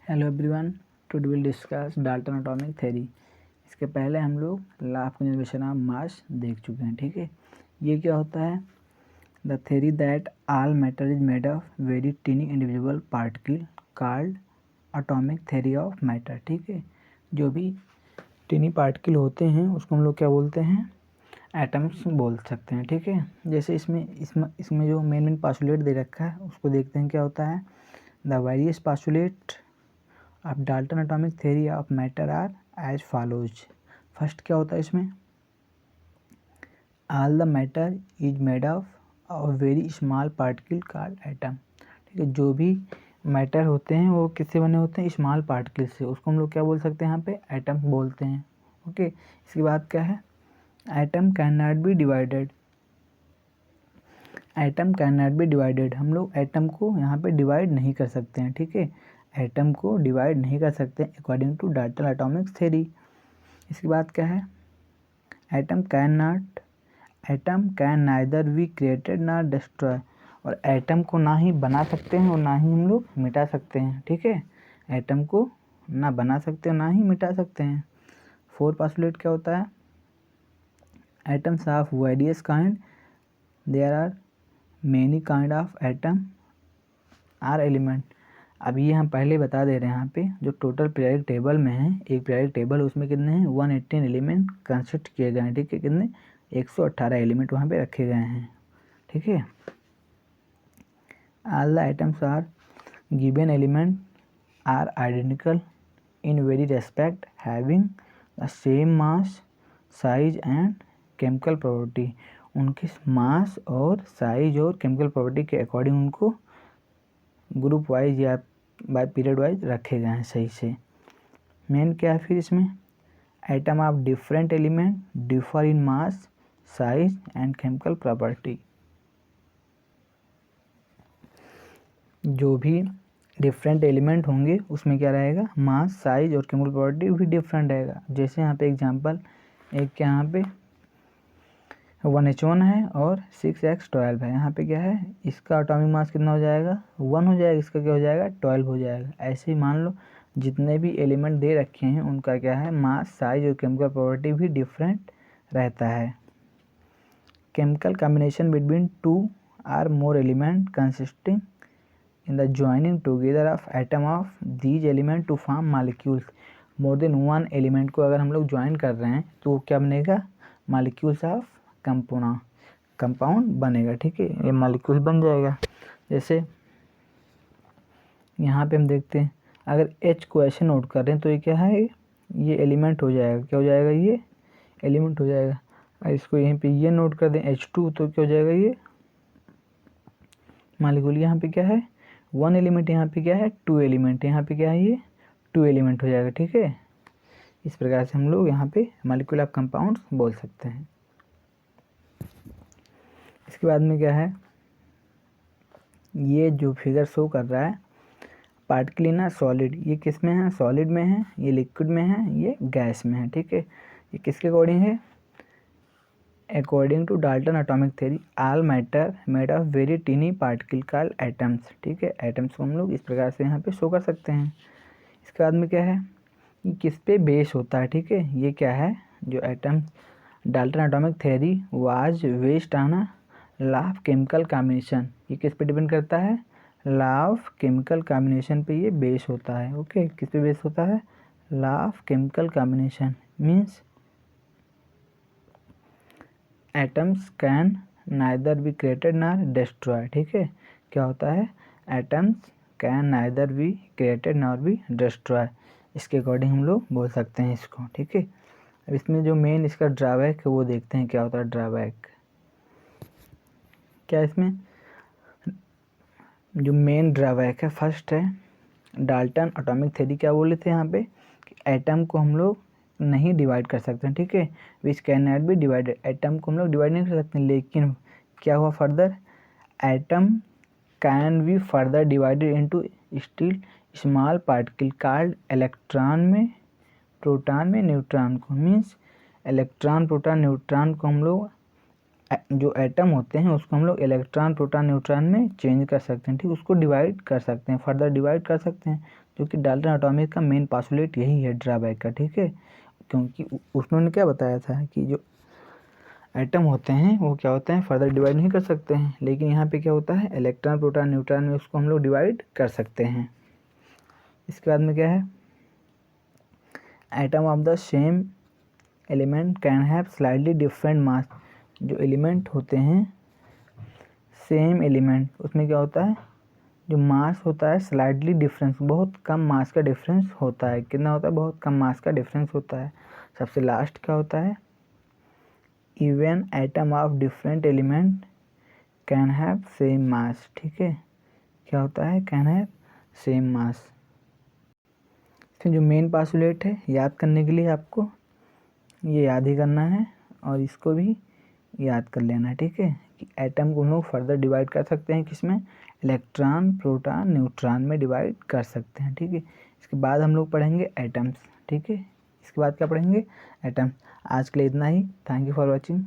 Hello everyone, today will discuss Dalton atomic theory. इसके पहले हम लोग law of conservation of mass देख चुके हैं। ठीक है, ये क्या होता है? The theory that all matter is made of very tiny individual particle called atomic theory of matter. ठीक है, जो भी टीनी पार्टिकल होते हैं उसको हम लोग क्या बोलते हैं? एटम्स बोल सकते हैं। ठीक है, जैसे इसमें जो मेन पास्टुलेट दे रखा है उसको देखते हैं क्या होता है। The various postulate of Dalton atomic theory of matter are as follows. First क्या होता है इसमें? All the matter is made of very small particle called atom. ठीक है, जो भी मैटर होते हैं वो किससे बने होते हैं? स्मॉल पार्टिकल से। उसको हम लोग क्या बोल सकते हैं? यहाँ पे एटम बोलते हैं। ओके, इसके बाद क्या है? Atom can not be divided. Atom can not be divided, हम लोग एटम को यहाँ पे डिवाइड नहीं कर सकते हैं। ठीक है, एटम को डिवाइड नहीं कर सकते according to Dalton atomic theory. इसके बाद क्या है? Atom can neither be created nor destroy. और एटम को ना ही बना सकते हैं और ना ही हम लोग मिटा सकते हैं। ठीक है, एटम को ना बना सकते हैं ना ही मिटा सकते हैं। फोर पास्टुलेट क्या होता है? Atoms of various kind, there are many kind of atom or element. अब ये हम पहले बता दे रहे हैं, यहाँ पे जो टोटल पीरियोडिक टेबल में है, एक पीरियोडिक टेबल उसमें कितने हैं? 118 एलिमेंट कंसिस्ट किए गए हैं। ठीक है, कितने? 118 एलिमेंट वहाँ पे रखे गए हैं। ठीक है, all the items are given element are identical in very respect having the same mass size and chemical property. उनके मास और साइज और केमिकल प्रॉपर्टी के अकॉर्डिंग उनको ग्रुप वाइज या बाय पीरियड वाइज रखे गए हैं सही से। मेन क्या है फिर इसमें? Atom of different element differ in mass size and chemical property. जो भी डिफरेंट एलिमेंट होंगे उसमें क्या रहेगा? मास साइज और केमिकल प्रॉपर्टी भी डिफरेंट रहेगा। जैसे यहाँ पे एग्जांपल एक क्या यहाँ पे 1H1 है और 6x12 है। यहाँ पे क्या है? इसका एटॉमिक मास कितना हो जाएगा? 1 हो जाएगा। इसका क्या हो जाएगा? 12 हो जाएगा। ऐसे ही मान लो जितने भी एलिमेंट दे रखे हैं उनका क्या है? मास साइज और केमिकल प्रॉपर्टी भी डिफरेंट रहता है। Chemical combination between 2 or more element consisting in the joining together of atom of these element to form molecules. More than one element को अगर हम लोग ज्वाइन कर रहे हैं तो क्या बनेगा? मॉलिक्यूल्स ऑफ कंपाउंड बनेगा। ठीक है, ये मॉलिक्यूल बन जाएगा। जैसे यहाँ पे हम देखते हैं, अगर H को ऐसे नोट कर रहे हैं तो ये क्या है? ये एलिमेंट हो जाएगा। क्या हो जाएगा? ये एलिमेंट हो जाएगा। और इसको यहीं पे ये नोट कर दें H2 तो क्या हो जाएगा? ये मॉलिक्यूल। यहाँ पे क्या है? 1 एलिमेंट, यहाँ पे क्या है? 2 एलिमेंट, यहाँ पे क्या है? ये 2 एलिमेंट हो जाएगा। ठीक है, इस प्रकार से हम लोग यहाँ पे मॉलिक्यूल ऑफ कंपाउंड्स बोल सकते हैं। इसके बाद में क्या है? ये जो फिगर शो कर रहा है पार्टिकल इन अ सॉलिड, ये किस में है? सॉलिड में है। ये लिक्विड में है, ये गैस में है। ठीक है, ये किसके अकॉर्डिंग है? According to Dalton atomic theory all matter made of very tiny particle called atoms. ठीक है, एटम्स को हम लोग इस प्रकार से यहाँ पे शो कर सकते हैं। इसके बाद में क्या है? ये किस पे बेस होता है? ठीक है, ये क्या है? जो atom Dalton atomic theory was based on a law of chemical combination. ये किस पे डिपेंड करता है? लॉ ऑफ केमिकल कॉम्बिनेशन पे ये बेस होता है। ओके, किस पे बेस होता है? Law of chemical combination means atoms can neither be created nor destroy. ठीक है, क्या होता है? Atoms can neither be created nor be destroy. इसके अकॉर्डिंग हम लोग बोल सकते हैं इसको। ठीक है, अब इसमें जो मेन इसका ड्रॉबैक है वो देखते हैं क्या होता है। ड्रॉबैक क्या इसमें? जो मेन ड्रॉबैक है, फर्स्ट है डाल्टन एटॉमिक थ्योरी क्या बोले थे यहाँ पे कि एटम को हम लोग नहीं डिवाइड कर सकते हैं। ठीक है, which can not be divided. Atom को हम लोग डिवाइड नहीं कर सकते, लेकिन क्या हुआ further? Atom can be further divided into still small particle called electron में, प्रोटॉन में, न्यूट्रॉन को। मीन्स इलेक्ट्रॉन प्रोटॉन न्यूट्रॉन को हम लोग जो एटम होते हैं उसको हम लोग इलेक्ट्रॉन प्रोटॉन न्यूट्रॉन में चेंज कर सकते हैं, ठीक, उसको डिवाइड कर सकते हैं, फर्दर डिवाइड कर सकते हैं, जो कि डाल्टन एटॉमिक का मेन पास्टुलेट यही है ड्रॉबैक का, ठीक है। क्योंकि उन्होंने क्या बताया था कि जो एटम होते हैं वो क्या होते हैं, फर्दर डिवाइड नहीं कर सकते हैं, लेकिन यहाँ पे क्या होता है, इलेक्ट्रॉन प्रोटॉन न्यूट्रॉन में उसको हम लोग डिवाइड कर सकते हैं। इसके बाद में क्या है, atom of the same element can have slightly different mass. जो एलिमेंट होते हैं सेम एलिमेंट, उसमें क्या होता है, जो मास होता है स्लाइटली डिफरेंस, बहुत कम मास का डिफरेंस होता है। कितना होता है, बहुत कम मास का डिफरेंस होता है। सबसे लास्ट क्या होता है, even atom of different element can have same mass, ठीक है, क्या होता है, कैन हैव सेम मास। फिर जो मेन पास्टुलेट है, याद करने के लिए आपको ये याद ही करना है और इसको भी याद कर लेना, ठीक है, कि एटम को हम लोग फर्दर डिवाइड कर सकते हैं, किसमें, इलेक्ट्रॉन प्रोटॉन न्यूट्रॉन में डिवाइड कर सकते हैं, ठीक है। इसके बाद हम लोग पढ़ेंगे एटम्स, ठीक है, इसके बाद क्या पढ़ेंगे, एटम्स। आज के लिए इतना ही। Thank you for watching.